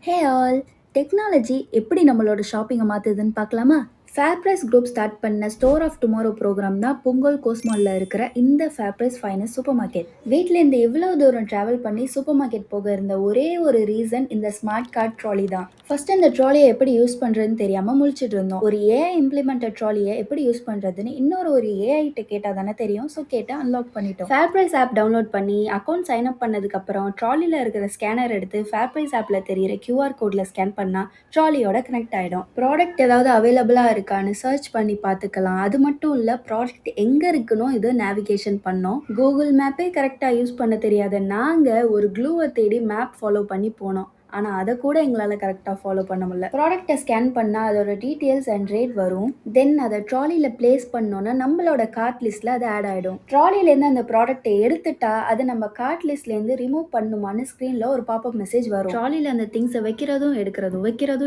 Hey all! Technology எப்படி நம்மளோட ஷாப்பிங்க மாத்துதுன்னு பார்க்கலாமா? ஃபேர்பிரைஸ் குரூப் ஸ்டார்ட் பண்ண ஸ்டோர் ஆஃப் டுமாரோ ப்ரோகிராம் தான் புங்கோல் கோஸ்மால்ல இருக்கிற இந்த ஃபேர்பிரைஸ் ஃபைனான்ஸ் சூப்பர் மார்க்கெட். வீட்லேருந்து இவ்வளோ தூரம் டிராவல் பண்ணி சூப்பர் மார்க்கெட் போக இருந்த ஒரே ஒரு ரீசன் இந்த ஸ்மார்ட் கார்ட் ட்ராலி தான். ஃபர்ஸ்ட் இந்த ட்ராலியை எப்படி யூஸ் பண்ணுறதுன்னு தெரியாமல் முழிச்சிட்டு இருந்தோம். ஒரு ஏஐ இம்ப்ளிமெண்டட் ட்ராலியை எப்படி யூஸ் பண்ணுறதுன்னு ஒரு ஏஐ கிட்ட கேட்டால் தானே தெரியும். ஸோ கேட்டு அன்லாக் பண்ணிட்டோம். ஃபேர்பிரைஸ் ஆப் டவுன்லோட் பண்ணி அக்கௌண்ட் சைன் அப் பண்ணதுக்கப்புறம் ட்ராலியில் இருக்கிற ஸ்கேனர் எடுத்து ஃபேர்பிரைஸ் ஆப்பில் தெரியிற கியூஆர் கோடில் ஸ்கேன் பண்ணால் ட்ராலியோட கனெக்ட் ஆகிடும். ப்ராடக்ட் ஏதாவது அவைலபிளாக இருக்கான்னு சர்ச் பண்ணி பார்த்துக்கலாம். அது மட்டும் இல்லை, ப்ராடக்ட் எங்கே இருக்குன்னு இது நேவிகேஷன் பண்ணோம். கூகுள் மேப்பே கரெக்டாக யூஸ் பண்ண தெரியாத நாங்கள் ஒரு க்ளூவை தேடி மேப் ஃபாலோ பண்ணி போனோம். ஆனால் அதை கூட எங்களால் கரெக்டாக ஃபாலோ பண்ண முடியல. ப்ராடக்ட்டை ஸ்கேன் பண்ணால் அதோட டீட்டெயில்ஸ் அண்ட் ரேட் வரும். தென் அதை ட்ராலியில் பிளேஸ் பண்ணோன்னா நம்மளோட கார்ட் லிஸ்ட்டில் அது ஆட் ஆகிடும். ட்ராலிலேருந்து அந்த ப்ராடக்ட்டை எடுத்துட்டா அதை நம்ம கார்ட் லிஸ்ட்லேருந்து ரிமூவ் பண்ணுமான்னு ஸ்க்ரீனில் ஒரு பாப்அப் மெசேஜ் வரும். ட்ராலியில் அந்த திங்ஸை வைக்கிறதும்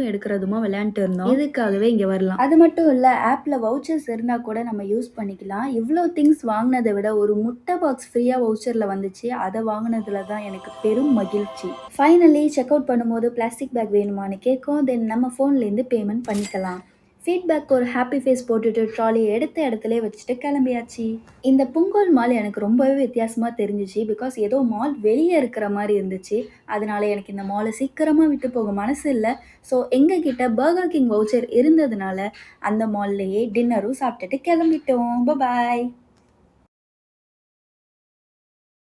எடுக்கிறதுமா விளையாண்டுட்டு இருந்தோம். இதுக்காகவே இங்கே வரலாம். அது மட்டும் இல்லை, ஆப்பில் வவுச்சர்ஸ் இருந்தால் கூட நம்ம யூஸ் பண்ணிக்கலாம். இவ்வளோ திங்ஸ் வாங்கினதை விட ஒரு முட்டை பாக்ஸ் ஃப்ரீயாக வவுச்சரில் வந்துச்சு. அதை வாங்கினதுல தான் எனக்கு பெரும் மகிழ்ச்சி. ஃபைனலி செக் அவுட் பண்ணும்போது பிளாஸ்டிக் பேக் வேணுமான்னு கேட்கும். தென் நம்ம ஃபோன்லேருந்து பேமெண்ட் பண்ணிக்கலாம். ஃபீட்பேக் ஒரு ஹாப்பி ஃபேஸ் போட்டுட்டு ட்ராலியை எடுத்த இடத்துல வச்சுட்டு கிளம்பியாச்சு. இந்த புங்கோல் மால் எனக்கு ரொம்பவே வித்தியாசமாக தெரிஞ்சிச்சு. பிகாஸ் ஏதோ மால் வெளியே இருக்கிற மாதிரி இருந்துச்சு. அதனால எனக்கு இந்த மாலை சீக்கிரமாக விட்டு போக மனசு இல்லை. ஸோ எங்ககிட்ட பர்கர் கிங் வவுச்சர் இருந்ததுனால அந்த மால்லையே டின்னரும் சாப்பிட்டுட்டு கிளம்பிட்டோம். பாய்.